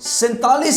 47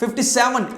57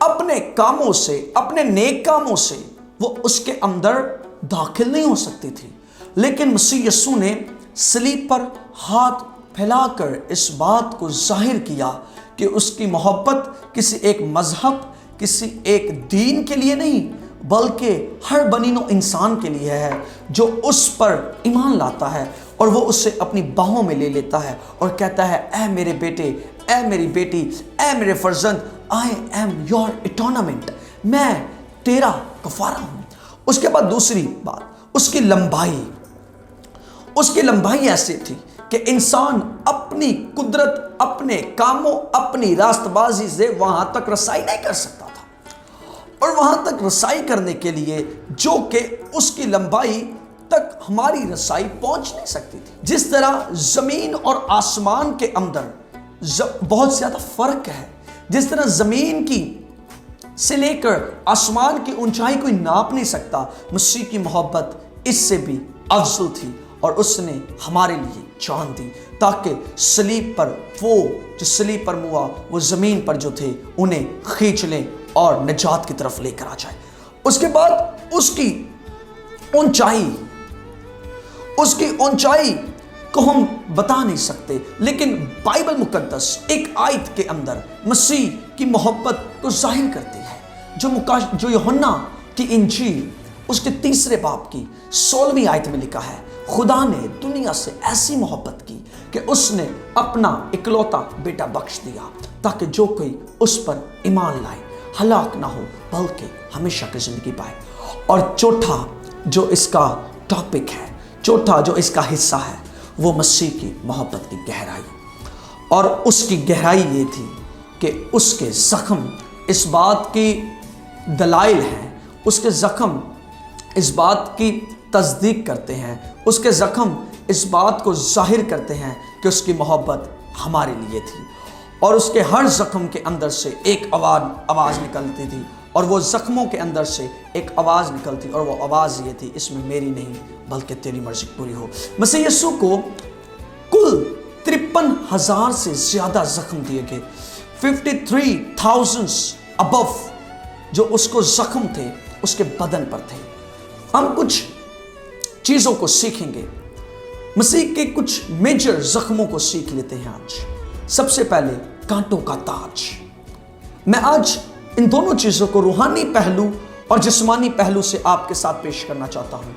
اپنے کاموں سے، اپنے نیک کاموں سے وہ اس کے اندر داخل نہیں ہو سکتی تھی، لیکن مسیح یسوع نے صلیب پر ہاتھ پھیلا کر اس بات کو ظاہر کیا کہ اس کی محبت کسی ایک مذہب، کسی ایک دین کے لیے نہیں، بلکہ ہر بنی نوع انسان کے لیے ہے جو اس پر ایمان لاتا ہے اور وہ اسے اپنی باہوں میں لے لیتا ہے اور کہتا ہے اے میرے بیٹے، اے میری بیٹی، اے میرے فرزند، I am your atonement، میں تیرا کفارہ ہوں۔ اس کے بعد دوسری بات، اس کی لمبائی ایسی تھی کہ انسان اپنی قدرت، اپنے کاموں، اپنی راست بازی سے وہاں تک رسائی نہیں کر سکتا تھا، اور وہاں تک رسائی کرنے کے لیے جو کہ اس کی لمبائی تک ہماری رسائی پہنچ نہیں سکتی تھی۔ جس طرح زمین اور آسمان کے اندر بہت زیادہ فرق ہے، جس طرح زمین کی سے لے کر آسمان کی اونچائی کوئی ناپ نہیں سکتا، مسیح کی محبت اس سے بھی افضل تھی اور اس نے ہمارے لیے جان دی تاکہ صلیب پر وہ جو صلیب پر ہوا وہ زمین پر جو تھے انہیں کھینچ لیں اور نجات کی طرف لے کر آ جائے۔ اس کے بعد اس کی اونچائی کو ہم بتا نہیں سکتے، لیکن بائبل مقدس ایک آیت کے اندر مسیح کی محبت کو ظاہر کرتی ہے، جو یوحنا کی انجیل اس کے 3 باب کی 16ویں آیت میں لکھا ہے، خدا نے دنیا سے ایسی محبت کی کہ اس نے اپنا اکلوتا بیٹا بخش دیا تاکہ جو کوئی اس پر ایمان لائے ہلاک نہ ہو بلکہ ہمیشہ کی زندگی پائے۔ اور چوتھا جو اس کا ٹاپک ہے، چوتھا جو اس کا حصہ ہے، وہ مسیح کی محبت کی گہرائی، اور اس کی گہرائی یہ تھی کہ اس کے زخم اس بات کی دلائل ہیں، اس کے زخم اس بات کی تصدیق کرتے ہیں، اس کے زخم اس بات کو ظاہر کرتے ہیں کہ اس کی محبت ہمارے لیے تھی، اور اس کے ہر زخم کے اندر سے ایک آواز نکلتی تھی، اور وہ زخموں کے اندر سے ایک آواز نکلتی، اور وہ آواز یہ تھی، اس میں میری نہیں بلکہ تیری مرضی پوری ہو۔ مسیح یسوع کو کل 53,000 سے زیادہ زخم دیے گئے، 53,000 ابو جو اس کو زخم تھے اس کے بدن پر تھے۔ ہم کچھ چیزوں کو سیکھیں گے، مسیح کے کچھ میجر زخموں کو سیکھ لیتے ہیں آج۔ سب سے پہلے کانٹوں کا تاج۔ میں آج ان دونوں چیزوں کو روحانی پہلو اور جسمانی پہلو سے آپ کے ساتھ پیش کرنا چاہتا ہوں،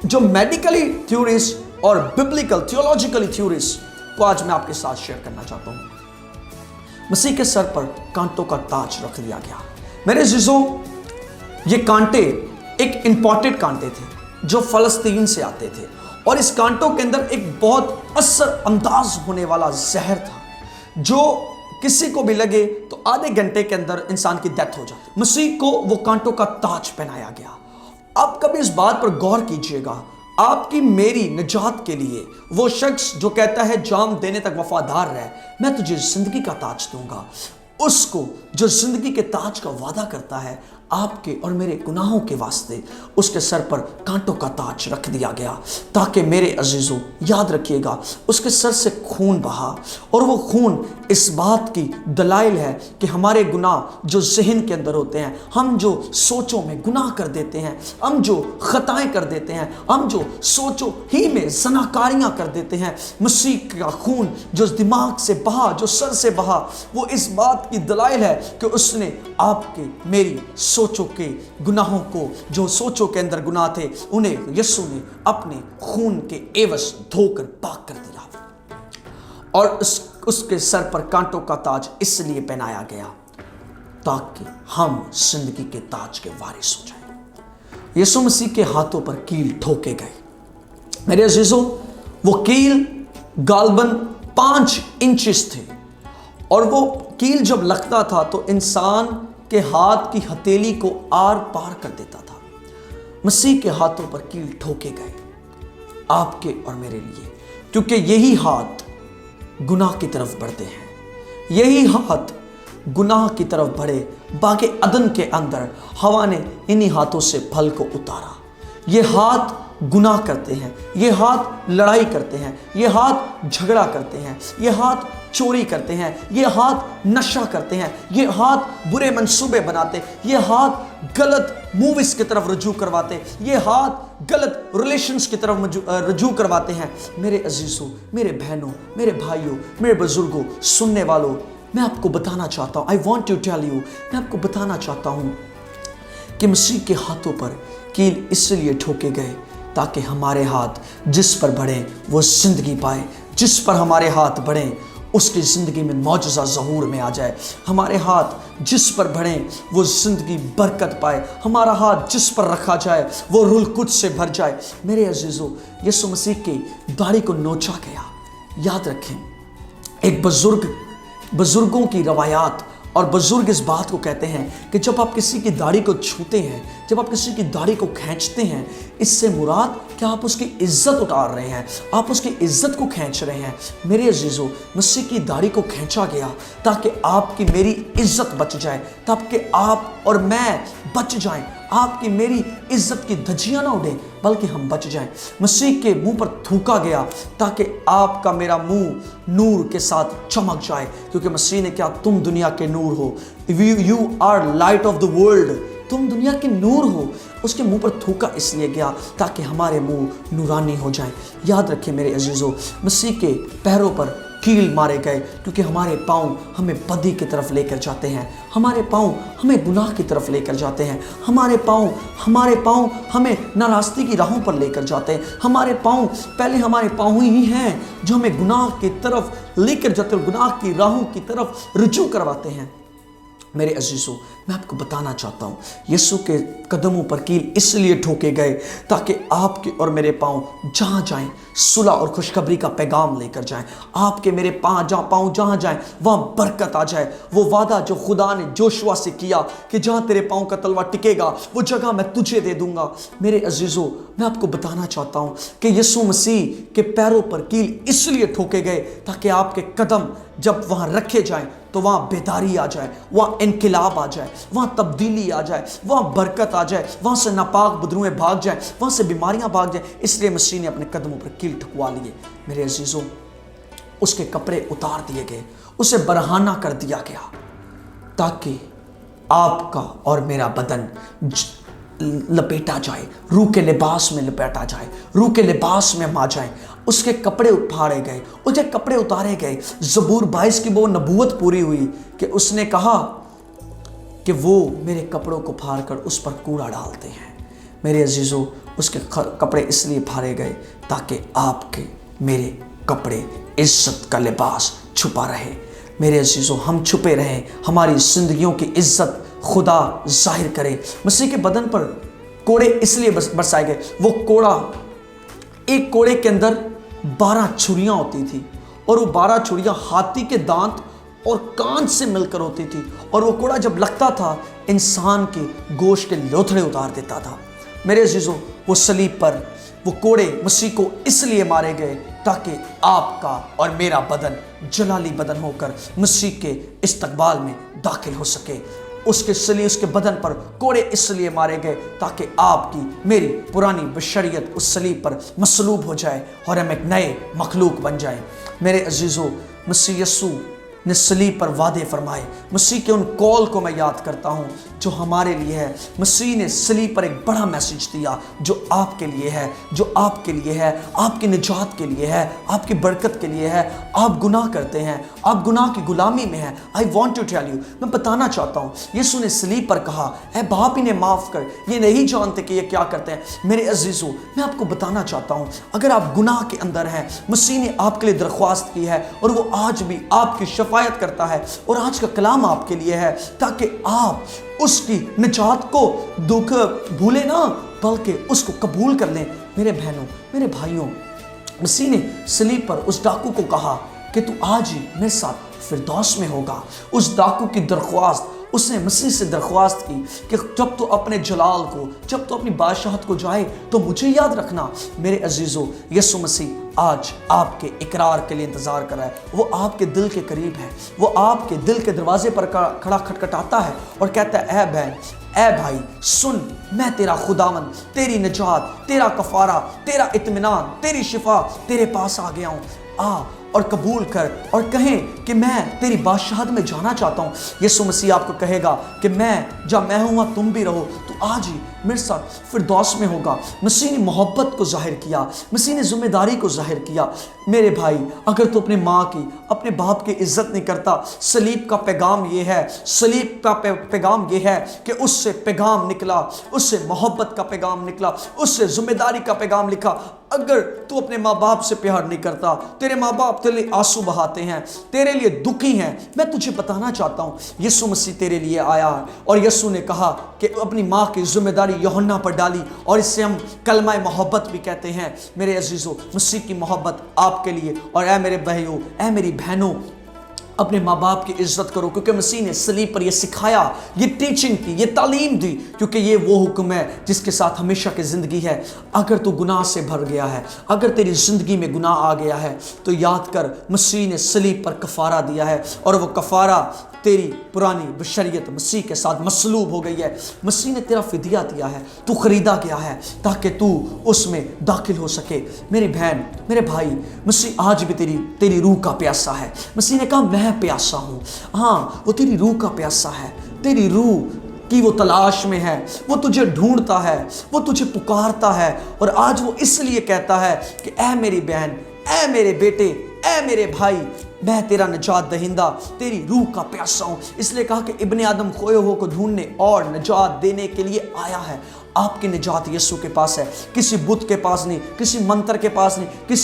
جو میڈیکلی تھیوریز اور ببلیکل تھیولوجیکلی تھیوریز کو آج میں آپ کے ساتھ شیئر کرنا چاہتا ہوں۔ مسیح کے سر پر کانٹوں کا تاج رکھ دیا گیا۔ میرے عزیزوں، یہ کانٹے ایک امپورٹڈ کانٹے تھے جو فلسطین سے آتے تھے، اور اس کانٹوں کے اندر ایک بہت اثر انداز ہونے والا زہر تھا جو کسی کو بھی لگے تو آدھے گھنٹے کے اندر انسان کی ڈیتھ ہو جاتی۔ مسیح کو وہ کانٹوں کا تاج پہنایا گیا۔ آپ کبھی اس بات پر غور کیجئے گا، آپ کی میری نجات کے لیے وہ شخص جو کہتا ہے جان دینے تک وفادار رہ، میں تجھے زندگی کا تاج دوں گا، اس کو جو زندگی کے تاج کا وعدہ کرتا ہے، آپ کے اور میرے گناہوں کے واسطے اس کے سر پر کانٹوں کا تاج رکھ دیا گیا، تاکہ میرے عزیزوں یاد رکھیے گا اس کے سر سے خون بہا، اور وہ خون اس بات کی دلائل ہے کہ ہمارے گناہ جو ذہن کے اندر ہوتے ہیں، ہم جو سوچوں میں گناہ کر دیتے ہیں، ہم جو خطائیں کر دیتے ہیں، ہم جو سوچوں ہی میں زناکاریاں کر دیتے ہیں، مسیح کا خون جو دماغ سے بہا، جو سر سے بہا، وہ اس بات کی دلائل ہے کہ اس نے آپ کے میری سوچوں کے گناہوں کو، جو سوچوں کے اندر گناہ تھے، انہیں یسوع نے اپنے خون کے عوض دھو کر پاک کر دیا، اور اس کے سر پر کانٹوں کا تاج اس لیے پہنایا گیا تاکہ ہم زندگی کے تاج کے وارث ہو جائیں۔ یسوع مسیح کے ہاتھوں پر کیل ٹھوکے گئے۔ میرے عزیزوں، وہ کیل غالباً 5 انچز تھے، اور وہ کیل جب لگتا تھا تو انسان کے ہاتھ کی ہتھیلی کو آر پار کر دیتا تھا۔ مسیح کے ہاتھوں پر کیل ٹھوکے گئے آپ کے اور میرے لیے، کیونکہ یہی ہاتھ گناہ کی طرف بڑھتے ہیں، یہی ہاتھ گناہ کی طرف بڑھے۔ باغ عدن کے اندر ہوا نے انہی ہاتھوں سے پھل کو اتارا۔ یہ ہاتھ گناہ کرتے ہیں، یہ ہاتھ لڑائی کرتے ہیں، یہ ہاتھ جھگڑا کرتے ہیں، یہ ہاتھ چوری کرتے ہیں، یہ ہاتھ نشہ کرتے ہیں، یہ ہاتھ برے منصوبے بناتے، یہ ہاتھ غلط موویز کی طرف رجوع کرواتے، یہ ہاتھ غلط ریلیشنز کی طرف رجوع کرواتے ہیں۔ میرے عزیزوں، میرے بہنوں، میرے بھائیوں، میرے بزرگوں، سننے والوں، میں آپ کو بتانا چاہتا ہوں، I want to tell you، میں آپ کو بتانا چاہتا ہوں کہ مسیح کے ہاتھوں پر کیل اس لیے ٹھوکے گئے تاکہ ہمارے ہاتھ جس پر بڑھیں وہ زندگی پائے، جس پر ہمارے ہاتھ بڑھیں اس کی زندگی میں معجزہ ظہور میں آ جائے، ہمارے ہاتھ جس پر بڑھیں وہ زندگی برکت پائے، ہمارا ہاتھ جس پر رکھا جائے وہ روح القدس سے بھر جائے۔ میرے عزیزوں، یسوع مسیح کی داڑھی کو نوچا گیا۔ یاد رکھیں، ایک بزرگوں کی روایات اور بزرگ اس بات کو کہتے ہیں کہ جب آپ کسی کی داڑھی کو چھوتے ہیں، جب آپ کسی کی داڑھی کو کھینچتے ہیں، اس سے مراد کہ آپ اس کی عزت اتار رہے ہیں، آپ اس کی عزت کو کھینچ رہے ہیں۔ میرے عزیزوں، مسیح کی داڑھی کو کھینچا گیا تاکہ آپ کی میری عزت بچ جائے، تاکہ آپ اور میں بچ جائیں، آپ کی میری عزت کی دھجیاں نہ اڑیں بلکہ ہم بچ جائیں۔ مسیح کے منہ پر تھوکا گیا تاکہ آپ کا میرا منہ نور کے ساتھ چمک جائے، کیونکہ مسیح نے کہا تم دنیا کے نور ہو، you are light of the world, تم دنیا کے نور ہو۔ اس کے منہ پر تھوکا اس لیے گیا تاکہ ہمارے منہ نورانی ہو جائیں۔ یاد رکھیں میرے عزیزوں، مسیح کے پیروں پر کیل مارے گئے کیونکہ ہمارے پاؤں ہمیں بدی کی طرف لے کر جاتے ہیں، ہمارے پاؤں ہمیں گناہ کی طرف لے کر جاتے ہیں، ہمارے پاؤں ہمیں ناراستی کی راہوں پر لے کر جاتے ہیں، ہمارے پاؤں ہی ہیں جو ہمیں گناہ کی طرف لے کر جاتے ہیں، گناہ کی راہوں کی طرف رجوع کرواتے ہیں۔ میرے عزیزوں، میں آپ کو بتانا چاہتا ہوں، یسوع کے قدموں پر کیل اس لیے ٹھوکے گئے تاکہ آپ کے اور میرے پاؤں جہاں جائیں صلح اور خوشخبری کا پیغام لے کر جائیں، آپ کے میرے پاؤں جہاں جائیں وہاں برکت آ جائے۔ وہ وعدہ جو خدا نے جوشوا سے کیا کہ جہاں تیرے پاؤں کا تلوا ٹکے گا وہ جگہ میں تجھے دے دوں گا۔ میرے عزیزوں، میں آپ کو بتانا چاہتا ہوں کہ یسوع مسیح کے پیروں پر کیل اس لیے ٹھوکے گئے تاکہ آپ کے قدم جب وہاں رکھے جائیں تو وہاں بیداری آ جائے، وہاں انقلاب آ جائے، وہاں تبدیلی آ جائے، وہاں برکت آ جائے، وہاں سے ناپاک بدروہیں بھاگ جائیں، وہاں سے بیماریاں بھاگ جائیں۔ اس لیے مسیح نے اپنے قدموں پر کیل ٹھکوا لیے۔ میرے عزیزوں، اس کے کپڑے اتار دیے گئے، اسے برہانہ کر دیا گیا تاکہ آپ کا اور میرا بدن لپیٹا جائے، روح کے لباس میں لپیٹا جائے، روح کے لباس میں ہم آ جائیں۔ اس کے کپڑے پھاڑے گئے، اس کے کپڑے اتارے گئے۔ زبور 22 کی وہ نبوت پوری ہوئی کہ اس نے کہا کہ وہ میرے کپڑوں کو پھاڑ کر اس پر کوڑا ڈالتے ہیں۔ میرے عزیزوں، اس کے کپڑے اس لیے پھاڑے گئے تاکہ آپ کے میرے کپڑے عزت کا لباس چھپا رہے۔ میرے عزیزوں، ہم چھپے رہیں، ہماری زندگیوں کی عزت خدا ظاہر کرے۔ مسیح کے بدن پر کوڑے اس لیے برسائے گئے، وہ کوڑا، ایک کوڑے کے اندر 12 چھریاں ہوتی تھی اور وہ 12 چھریاں ہاتھی کے دانت اور کان سے مل کر ہوتی تھی، اور وہ کوڑا جب لگتا تھا انسان کے گوشت کے لوتھڑے اتار دیتا تھا۔ میرے عزیزوں، وہ صلیب پر وہ کوڑے مسیح کو اس لیے مارے گئے تاکہ آپ کا اور میرا بدن جلالی بدن ہو کر مسیح کے استقبال میں داخل ہو سکے۔ اس کے بدن پر کوڑے اس لیے مارے گئے تاکہ آپ کی میری پرانی بشریت اس صلیب پر مصلوب ہو جائے اور ہم ایک نئے مخلوق بن جائیں۔ میرے عزیزوں، مسیح یسوع نے صلیب پر وعدے فرمائے۔ مسیح کے ان کال کو میں یاد کرتا ہوں جو ہمارے لیے ہے۔ مسیح نے صلیب پر ایک بڑا میسج دیا جو آپ کے لیے ہے، جو آپ کے لیے ہے، آپ کی نجات کے لیے ہے، آپ کی برکت کے لیے ہے۔ آپ گناہ کرتے ہیں، آپ گناہ کی غلامی میں ہیں۔ I want to tell you، میں بتانا چاہتا ہوں، یسوع نے صلیب پر کہا، اے باپ انہیں معاف کر، یہ نہیں جانتے کہ یہ کیا کرتے ہیں۔ میرے عزیزوں، میں آپ کو بتانا چاہتا ہوں، اگر آپ گناہ کے اندر ہیں، مسیح نے آپ کے لیے درخواست کی ہے اور وہ آج بھی آپ کی شفاعت کرتا ہے، اور آج کا کلام آپ کے لیے ہے تاکہ آپ اس کی نجات کو دکھ بھولے نہ بلکہ اس کو قبول کر لیں۔ میرے بہنوں، میرے بھائیوں، مسیح نے صلیب پر اس ڈاکو کو کہا کہ تو آج ہی میرے ساتھ فردوس میں ہوگا۔ اس ڈاکو کی درخواست اس نے مسیح سے درخواست کی کہ جب تو اپنے جلال کو، جب تو اپنی بادشاہت کو جائے تو مجھے یاد رکھنا۔ میرے عزیزو، یسوع مسیح آج آپ کے اقرار کے لیے انتظار کر رہا ہے۔ وہ آپ کے دل کے قریب ہے، وہ آپ کے دل کے دروازے پر کھڑا کھٹکھٹاتا ہے اور کہتا ہے، اے بہن، اے بھائی، سن، میں تیرا خداوند، تیری نجات، تیرا کفارہ، تیرا اطمینان، تیری شفا تیرے پاس آ گیا ہوں۔ آ اور قبول کر اور کہیں کہ میں تیری بادشاہت میں جانا چاہتا ہوں۔ یسوع مسیح آپ کو کہے گا کہ میں جب میں ہوں وہاں تم بھی رہو، تو آج ہی میرے ساتھ فردوس میں ہوگا۔ مسیح نے محبت کو ظاہر کیا، مسیح نے ذمہ داری کو ظاہر کیا۔ میرے بھائی، اگر تو اپنے ماں کی، اپنے باپ کی عزت نہیں کرتا، صلیب کا پیغام یہ ہے، صلیب کا پیغام یہ ہے کہ اس سے پیغام نکلا، اس سے محبت کا پیغام نکلا، اس سے ذمہ داری کا پیغام لکھا۔ اگر تو اپنے ماں باپ سے پیار نہیں کرتا، تیرے ماں باپ تیرے لیے آنسو بہاتے ہیں، تیرے لیے دکھی ہیں، میں تجھے بتانا چاہتا ہوں، یسوع مسیح تیرے لیے آیا ہے۔ اور یسوع نے کہا کہ اپنی ماں کی ذمہ داری یوحنا پر ڈالی، اور اس سے ہم کلمہ محبت بھی کہتے ہیں۔ میرے عزیزو، مسیح کی محبت آپ کے لیے، اور اے میرے بھائیوں، اے میری بہنوں، اپنے ماں باپ کی عزت کرو، کیونکہ مسیح نے صلیب پر یہ سکھایا، یہ ٹیچنگ کی، یہ تعلیم دی، کیونکہ یہ وہ حکم ہے جس کے ساتھ ہمیشہ کی زندگی ہے۔ اگر تو گناہ سے بھر گیا ہے، اگر تیری زندگی میں گناہ آ گیا ہے، تو یاد کر مسیح نے صلیب پر کفارہ دیا ہے، اور وہ کفارہ تیری پرانی بشریت مسیح کے ساتھ مصلوب ہو گئی ہے۔ مسیح نے تیرا فدیہ دیا ہے، تو خریدا گیا ہے تاکہ تو اس میں داخل ہو سکے۔ میری بہن، میرے بھائی، مسیح آج بھی تیری روح کا پیاسا ہے۔ مسیح نے کہا میں پیاسا ہوں۔ ہاں، وہ تیری روح کا پیاسا ہے، تیری روح کی وہ تلاش میں ہے، وہ تجھے ڈھونڈتا ہے، وہ تجھے پکارتا ہے، اور آج وہ اس لیے کہتا ہے کہ اے میری بہن، اے میرے بیٹے، اے میرے بھائی، میں تیرا نجات دہندہ، تیری روح کا پیاسا ہوں۔ اس لیے کہا کہ ابن آدم کھوئے ہو کو ڈھونڈنے اور نجات دینے کے لیے آیا ہے۔ آپ کی نجات یسوع کے پاس ہے، کسی بت کے پاس نہیں، کسی منتر کے پاس نہیں،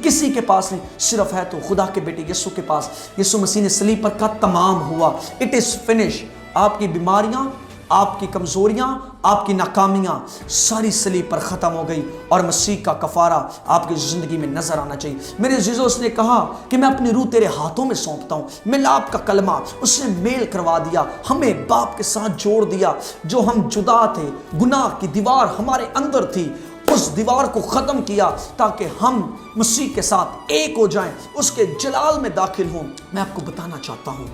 کسی کے پاس نہیں، صرف ہے تو خدا کے بیٹے یسوع کے پاس۔ یسوع مسیح نے صلیب پر کہا تمام ہوا، اٹ از فنش۔ آپ کی بیماریاں، آپ کی کمزوریاں، آپ کی ناکامیاں ساری صلیب پر ختم ہو گئی، اور مسیح کا کفارہ آپ کی زندگی میں نظر آنا چاہیے۔ میرے عزیزو، اس نے کہا کہ میں اپنی روح تیرے ہاتھوں میں سونپتا ہوں۔ ملاپ کا کلمہ اس نے میل کروا دیا، ہمیں باپ کے ساتھ جوڑ دیا۔ جو ہم جدا تھے، گناہ کی دیوار ہمارے اندر تھی، اس دیوار کو ختم کیا تاکہ ہم مسیح کے ساتھ ایک ہو جائیں، اس کے جلال میں داخل ہوں۔ میں آپ کو بتانا چاہتا ہوں،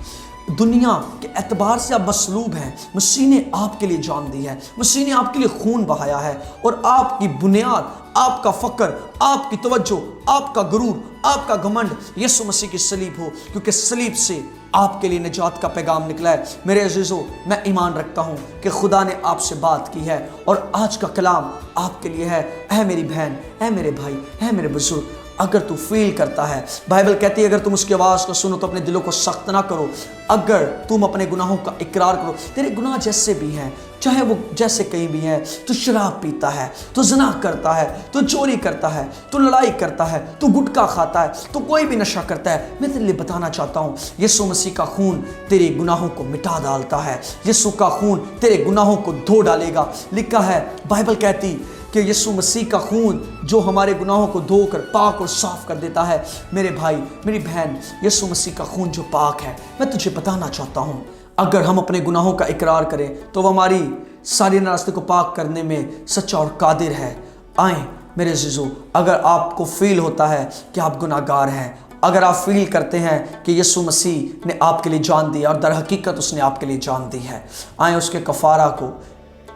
دنیا کے اعتبار سے آپ مصلوب ہیں، مسیح نے آپ کے لیے جان دی ہے، مسیح نے آپ کے لیے خون بہایا ہے، اور آپ کی بنیاد، آپ کا فخر، آپ کی توجہ، آپ کا غرور، آپ کا گھمنڈ یسوع مسیح کی صلیب ہو، کیونکہ صلیب سے آپ کے لیے نجات کا پیغام نکلا ہے۔ میرے عزیزو، میں ایمان رکھتا ہوں کہ خدا نے آپ سے بات کی ہے، اور آج کا کلام آپ کے لیے ہے۔ اے میری بہن، اے میرے بھائی، اے میرے بزرگ، اگر تو فیل کرتا ہے، بائبل کہتی ہے اگر تم اس کی آواز کو سنو تو اپنے دلوں کو سخت نہ کرو۔ اگر تم اپنے گناہوں کا اقرار کرو، تیرے گناہ جیسے بھی ہیں، چاہے وہ جیسے کہیں بھی ہیں، تو شراب پیتا ہے، تو زنا کرتا ہے، تو چوری کرتا ہے، تو لڑائی کرتا ہے، تو گٹکا کھاتا ہے، تو کوئی بھی نشہ کرتا ہے، میں تیرے لیے بتانا چاہتا ہوں، یسوع مسیح کا خون تیرے گناہوں کو مٹا ڈالتا ہے۔ یسوع کا خون تیرے گناہوں کو دھو ڈالے گا۔ لکھا ہے، بائبل کہتی کہ یسوع مسیح کا خون جو ہمارے گناہوں کو دھو کر پاک اور صاف کر دیتا ہے۔ میرے بھائی، میری بہن، یسوع مسیح کا خون جو پاک ہے، میں تجھے بتانا چاہتا ہوں، اگر ہم اپنے گناہوں کا اقرار کریں تو وہ ہماری ساری راستے کو پاک کرنے میں سچا اور قادر ہے۔ آئیں میرے عزیزو، اگر آپ کو فیل ہوتا ہے کہ آپ گناہ گار ہیں، اگر آپ فیل کرتے ہیں کہ یسوع مسیح نے آپ کے لیے جان دی اور در حقیقت اس نے آپ کے لیے جان دی ہے، آئیں اس کے کفارہ کو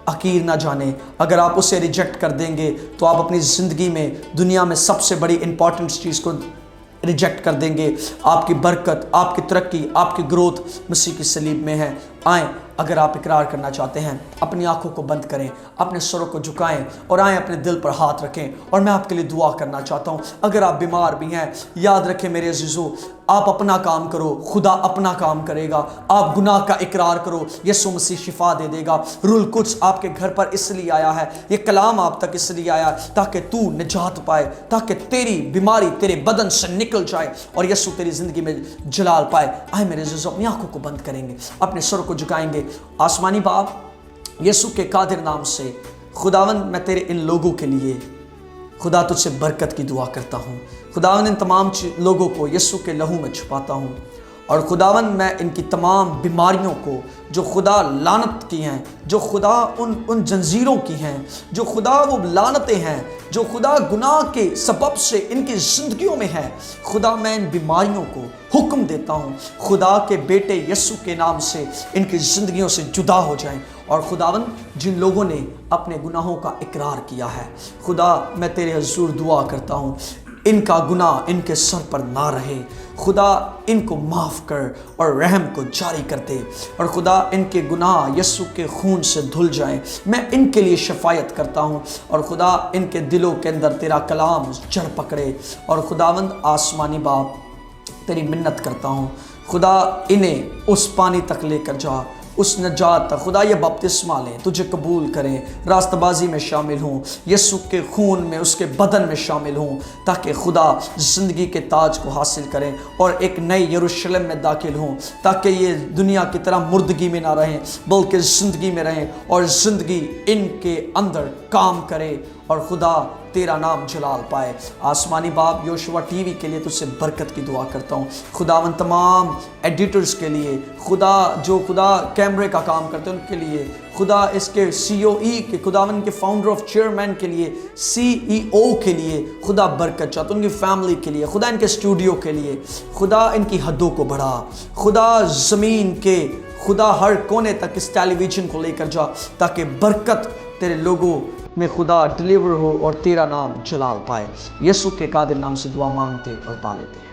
حقیر نہ جانیں۔ اگر آپ اسے ریجیکٹ کر دیں گے تو آپ اپنی زندگی میں دنیا میں سب سے بڑی امپورٹنٹ چیز کو ریجیکٹ کر دیں گے۔ آپ کی برکت، آپ کی ترقی، آپ کی گروتھ مسیح کی صلیب میں ہے۔ آئیں، اگر آپ اقرار کرنا چاہتے ہیں، اپنی آنکھوں کو بند کریں، اپنے سروں کو جھکائیں، اور آئیں اپنے دل پر ہاتھ رکھیں، اور میں آپ کے لیے دعا کرنا چاہتا ہوں۔ اگر آپ بیمار بھی ہیں، یاد رکھیں میرے عزیزو، آپ اپنا کام کرو، خدا اپنا کام کرے گا۔ آپ گناہ کا اقرار کرو، یسوع مسیح شفا دے دے گا۔ روح القدس آپ کے گھر پر اس لیے آیا ہے، یہ کلام آپ تک اس لیے آیا ہے تاکہ تو نجات پائے، تاکہ تیری بیماری تیرے بدن سے نکل جائے اور یسوع تیری زندگی میں جلال پائے۔ آئے میرے عزیزو، اپنی آنکھوں کو بند کریں گے، اپنے سر کو جھکائیں گے۔ آسمانی باپ، یسوع کے قادر نام سے خداوند، میں تیرے ان لوگوں کے لیے خدا تجھ سے برکت کی دعا کرتا ہوں۔ خداوند، ان تمام لوگوں کو یسوع کے لہو میں چھپاتا ہوں، اور خداوند میں ان کی تمام بیماریوں کو جو خدا لعنت کی ہیں، جو خدا ان جنزیروں کی ہیں، جو خدا وہ لعنتیں ہیں جو خدا گناہ کے سبب سے ان کی زندگیوں میں ہے، خدا میں ان بیماریوں کو حکم دیتا ہوں، خدا کے بیٹے یسوع کے نام سے ان کی زندگیوں سے جدا ہو جائیں۔ اور خداوند جن لوگوں نے اپنے گناہوں کا اقرار کیا ہے، خدا میں تیرے حضور دعا کرتا ہوں ان کا گناہ ان کے سر پر نہ رہے، خدا ان کو معاف کر اور رحم کو جاری کر دے، اور خدا ان کے گناہ یسوع کے خون سے دھل جائیں۔ میں ان کے لیے شفایت کرتا ہوں، اور خدا ان کے دلوں کے اندر تیرا کلام جڑ پکڑے، اور خداوند آسمانی باپ تیری منت کرتا ہوں، خدا انہیں اس پانی تک لے کر جا، اس نجات تک، خدا یہ بپتسمہ لیں، تجھے قبول کریں، راست بازی میں شامل ہوں، یسوع کے خون میں، اس کے بدن میں شامل ہوں، تاکہ خدا زندگی کے تاج کو حاصل کریں اور ایک نئی یروشلم میں داخل ہوں، تاکہ یہ دنیا کی طرح مردگی میں نہ رہیں بلکہ زندگی میں رہیں، اور زندگی ان کے اندر کام کرے اور خدا تیرا نام جلال پائے۔ آسمانی باپ یوشوا ٹی وی کے لیے تجھ سے برکت کی دعا کرتا ہوں، خداوند تمام ایڈیٹرز کے لیے، خدا جو خدا کیمرے کا کام کرتے ہیں ان کے لیے، خدا اس کے سی او ای کے، خداوند کے فاؤنڈر آف چیئرمین کے لیے، سی ای او کے لیے خدا برکت چاہتا ہوں، ان کی فیملی کے لیے، خدا ان کے اسٹوڈیو کے لیے، خدا ان کی حدوں کو بڑھا، خدا زمین کے خدا ہر کونے تک اس ٹیلی ویژن کو لے کر جا، تاکہ برکت تیرے لوگوں میں خدا ڈیلیور ہو اور تیرا نام جلال پائے۔ یسوع کے قادر نام سے دعا مانگتے اور پا لیتے ہیں۔